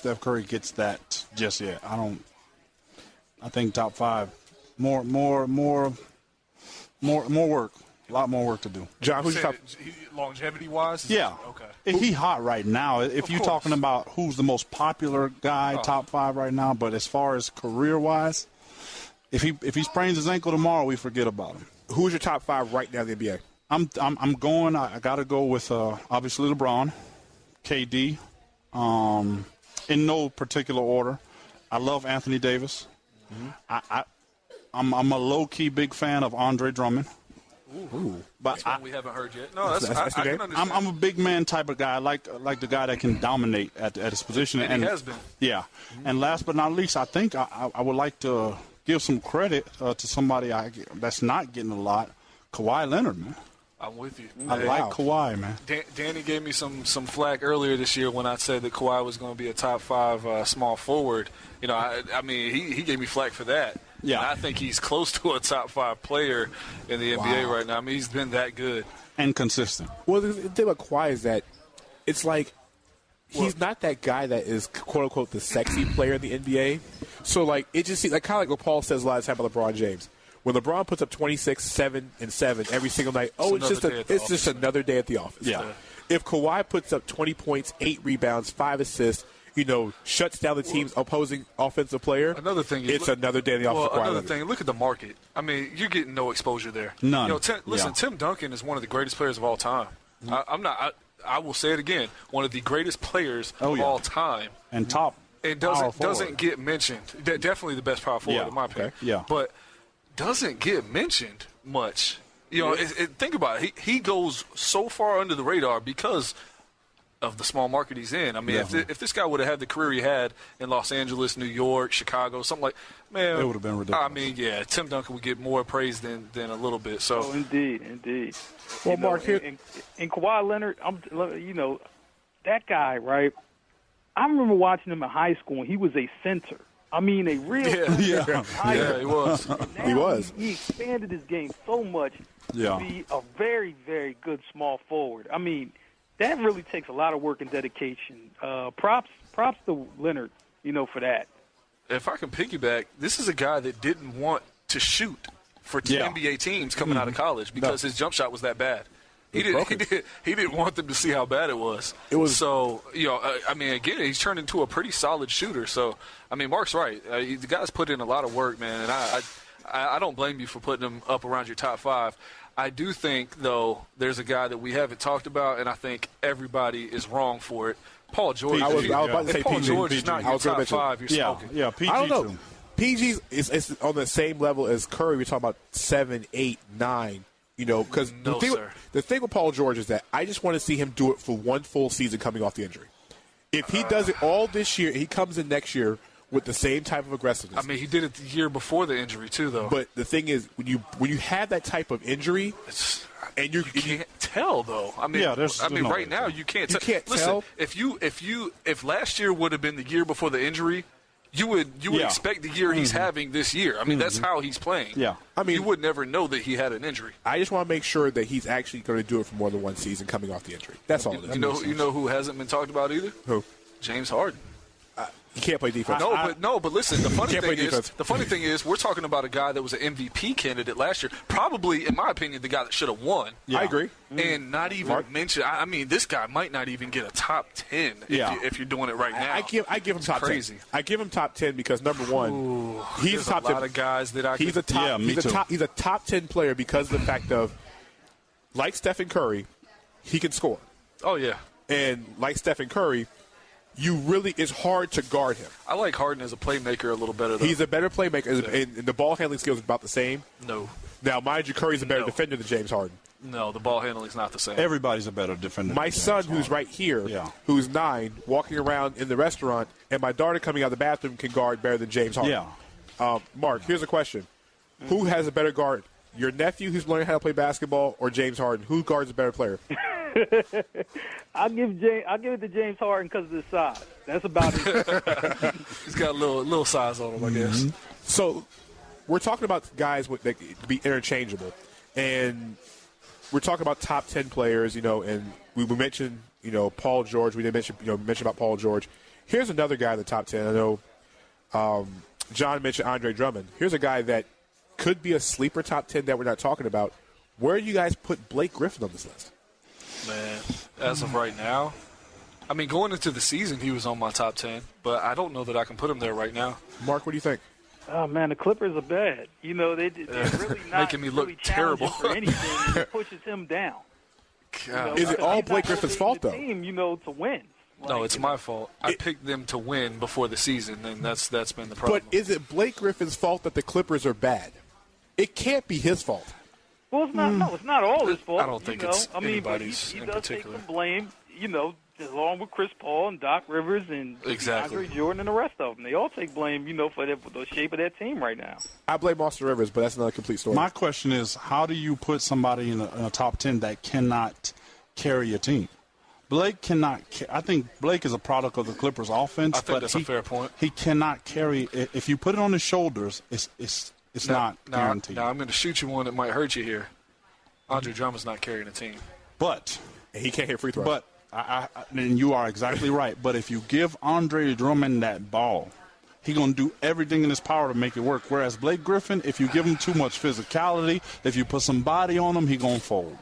Steph Curry gets that just yet. I think top 5. More work. A lot more work to do. John, who's your top? Longevity-wise? Yeah. Okay. He's hot right now. If you're talking about who's the most popular guy, top 5 right now, but as far as career-wise, if he sprains his ankle tomorrow, we forget about him. Who's your top 5 right now in the NBA? I got to go with obviously LeBron, KD, in no particular order. I love Anthony Davis. Mm-hmm. I'm a low-key big fan of Andre Drummond. Ooh. But that's one we haven't heard yet. No, that's I can understand. I'm a big man type of guy. I like the guy that can dominate at his position. And he has been. Yeah. Mm-hmm. And last but not least, I think I would like to give some credit to somebody that's not getting a lot, Kawhi Leonard, man. I'm with you. I like Kawhi, man. Danny gave me some flack earlier this year when I said that Kawhi was going to be a top 5 small forward. You know, I mean, he gave me flack for that. Yeah. And I think he's close to a top 5 player in the NBA right now. I mean, he's been that good. And consistent. Well, the thing about Kawhi is that it's like he's not that guy that is, quote-unquote, the sexy player in the NBA. So, like, it just seems like kind of like what Paul says a lot of time about LeBron James. When LeBron puts up 26, 7, and 7 every single night, it's just another day at the office. Yeah. If Kawhi puts up 20 points, 8 rebounds, 5 assists, shuts down the team's opposing offensive player, another thing it's another day in the office. Another thing, look at the market. I mean, you're getting no exposure there. None. Tim Duncan is one of the greatest players of all time. Mm-hmm. I will say it again, one of the greatest players of all time. And top. And doesn't get mentioned. Definitely the best power forward in my opinion. Okay. Yeah. But doesn't get mentioned much. Think about it. He goes so far under the radar because of the small market he's in. I mean, if this guy would have had the career he had in Los Angeles, New York, Chicago, something like, man, it would have been ridiculous. I mean, yeah, Tim Duncan would get more praise than a little bit. So, indeed. Well, Mark, here and Kawhi Leonard, that guy, right? I remember watching him in high school, and he was a center. I mean, a real he was. He was. He expanded his game so much to be a very, very good small forward. I mean, that really takes a lot of work and dedication. Props to Leonard, for that. If I can piggyback, this is a guy that didn't want to shoot for NBA teams coming out of college because his jump shot was that bad. He didn't want them to see how bad it was. So, I mean, again, he's turned into a pretty solid shooter. So, I mean, Mark's right. The guy's put in a lot of work, man, and I don't blame you for putting him up around your top 5. I do think, though, there's a guy that we haven't talked about, and I think everybody is wrong for it. Paul George. I was about to say Paul PG. George is not your top 5. You're smoking. Yeah, PG I don't know. too. PG is on the same level as Curry. We're talking about 7, 8, 9. Because the thing with Paul George is that I just want to see him do it for one full season coming off the injury. If he does it all this year, he comes in next year with the same type of aggressiveness. I mean, he did it the year before the injury too, though. But the thing is, when you have that type of injury, you can't tell, though. I mean, right now you can't. You can't tell. If last year would have been the year before the injury, you would expect the year he's having this year. I mean, that's how he's playing. Yeah. I mean, you would never know that he had an injury. I just want to make sure that he's actually going to do it for more than one season coming off the injury. That's all it is. You know who hasn't been talked about either? Who? James Harden. He can't play defense. But listen, the funny thing is, we're talking about a guy that was an MVP candidate last year. Probably, in my opinion, the guy that should have won. Yeah. I agree. And not even mention. I mean, this guy might not even get a top 10 if you're doing it right now. I give him top 10. I give him top 10 because number one, he's top 10. A lot of guys that he's a top 10 player because of the fact of, like Stephen Curry, he can score. Oh yeah. And like Stephen Curry, it's hard to guard him. I like Harden as a playmaker a little better, though. He's a better playmaker, and the ball handling skills are about the same. No. Now, mind you, Curry's a better defender than James Harden. No, the ball handling is not the same. Everybody's a better defender. My son, who's right here, who's 9, walking around in the restaurant, and my daughter coming out of the bathroom can guard better than James Harden. Yeah. Mark, here's a question. Who has a better guard? Your nephew who's learning how to play basketball or James Harden? Who guards a better player? I'll give it to James Harden because of his size. That's about it. He's got a little size on him, I guess. So we're talking about guys that could be interchangeable, and we're talking about top 10 players. And we mentioned Paul George. We didn't mention about Paul George. Here's another guy in the top 10. I know John mentioned Andre Drummond. Here's a guy that could be a sleeper top 10 that we're not talking about. Where do you guys put Blake Griffin on this list? Man, as of right now, I mean, going into the season, he was on my top 10, but I don't know that I can put him there right now. Mark, what do you think? Oh, man, the Clippers are bad. You know, they're really not making me look really terrible for anything, and it pushes him down. You know, is it all Blake Griffin's fault, though? Team, you know, to win. No, it's my fault. I picked them to win before the season, and that's been the problem. But is it Blake Griffin's fault that the Clippers are bad? It can't be his fault. Well, it's not. No, it's not all his fault. I don't think it's anybody's he in does particular. take some blame, you know, along with Chris Paul and Doc Rivers and Andre Jordan and the rest of them. They all take blame, you know, for the shape of that team right now. I blame Austin Rivers, but that's another complete story. My question is, how do you put somebody in a top 10 that cannot carry a team? Blake cannot. I think Blake is a product of the Clippers' offense. I think that's a fair point. He cannot carry. If you put it on his shoulders, it's not guaranteed. Now I'm going to shoot you one that might hurt you here. Andre Drummond's not carrying a team, but he can't hit free throws. But and you are exactly right. But if you give Andre Drummond that ball, he's going to do everything in his power to make it work. Whereas Blake Griffin, if you give him too much physicality, if you put some body on him, he's going to fold.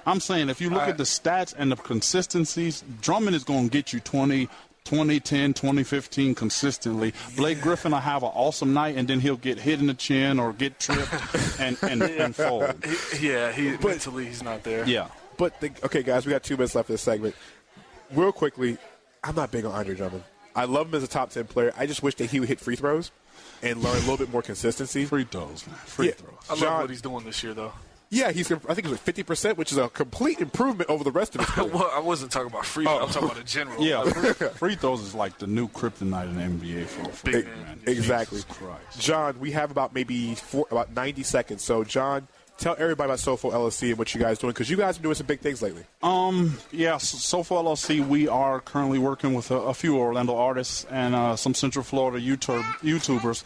I'm saying if you look at the stats and the consistencies, Drummond is going to get you 2010, 2015 consistently. Yeah. Blake Griffin will have an awesome night, and then he'll get hit in the chin or get tripped and fold. Mentally he's not there. Yeah. But, okay, guys, we got 2 minutes left in this segment. Real quickly, I'm not big on Andre Drummond. I love him as a top 10 player. I just wish that he would hit free throws and learn a little bit more consistency. Free throws, man. Free throws. I love what he's doing this year, though. Yeah, I think he's at 50%, which is a complete improvement over the rest of his career. Well, I wasn't talking about free throws. I'm talking about in general. Yeah, free throws is like the new kryptonite in the NBA for big man. Exactly. John, we have about 90 seconds. So, John, tell everybody about SOFOELLC and what you guys are doing, because you guys are doing some big things lately. SOFOELLC, we are currently working with a few Orlando artists and some Central Florida YouTubers.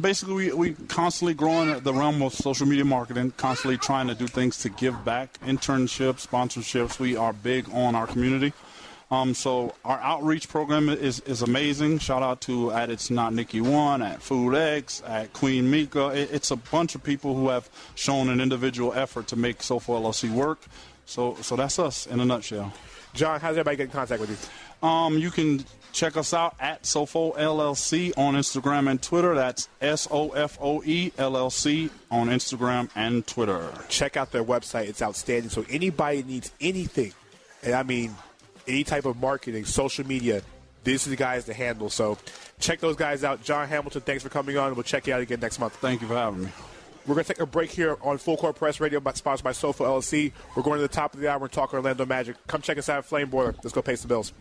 Basically, we constantly growing the realm of social media marketing, constantly trying to do things to give back, internships, sponsorships. We are big on our community. So our outreach program is amazing. Shout out to at It's Not Nikki One, at FoodX, at Queen Mika. It's a bunch of people who have shown an individual effort to make SOFOELLC work. So that's us in a nutshell. John, how does everybody get in contact with you? You can check us out at SOFOELLC on Instagram and Twitter. That's SOFOELLC on Instagram and Twitter. Check out their website. It's outstanding. So anybody needs anything, and I mean any type of marketing, social media, these are the guys to handle. So check those guys out. John Hamilton, thanks for coming on. We'll check you out again next month. Thank you for having me. We're going to take a break here on Full Court Press Radio, sponsored by SOFOELLC. We're going to the top of the hour and talk Orlando Magic. Come check us out at Flame Boiler. Let's go pay some bills.